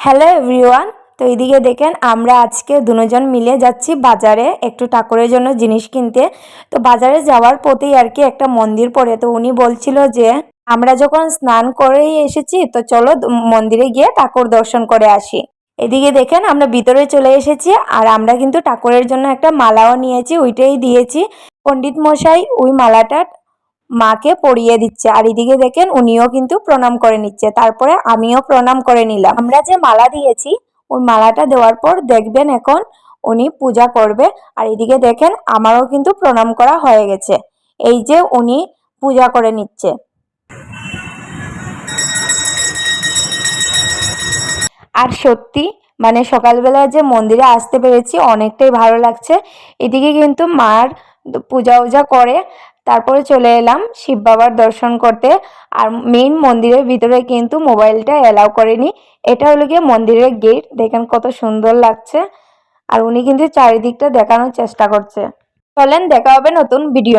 Hello everyone. তো এদিকে দেখেন আমরা আজকে দুজন মিলে যাচ্ছি বাজারে একটু ঠাকুরের জন্য জিনিস কিনতে। তো বাজারে যাওয়ার পথেই আর কি একটা মন্দির পড়ে, তো উনি বলছিল যে আমরা যখন স্নান করেই এসেছি তো চলো মন্দিরে গিয়ে ঠাকুর দর্শন করে আসি। এদিকে দেখেন আমরা ভিতরে চলে এসেছি আর আমরা কিন্তু ঠাকুরের জন্য একটা মালাও নিয়েছি, ওইটাই দিয়েছি। পণ্ডিত মশাই ওই মালাটা মাকে পরিয়ে দিচ্ছে আর এদিকে দেখেন উনিও কিন্তু প্রণাম করে নিচ্ছে, তারপরে আমিও প্রণাম করে নিলাম। আমরা যে মালা দিয়েছি ওই মালাটা দেওয়ার পর দেখবেন এখন উনি পূজা করবে। আর এদিকে দেখেন আমারও কিন্তু প্রণাম করা হয়ে গেছে, এই যে উনি পূজা করে নিচ্ছে। আর সত্যি মানে সকালবেলা যে মন্দিরে আসতে পেরেছি অনেকটাই ভালো লাগছে। এদিকে কিন্তু মার পূজা উজা করে তারপরে চলে এলাম শিব বাবার দর্শন করতে। আর মেইন মন্দিরের ভিতরে কিন্তু মোবাইলটা অ্যালাউ করেনি, এটা হলো গিয়ে মন্দিরের গেট। দেখেন কত সুন্দর লাগছে আর উনি কিন্তু চারিদিকটা দেখানোর চেষ্টা করছে। চলেন দেখা হবে নতুন ভিডিও।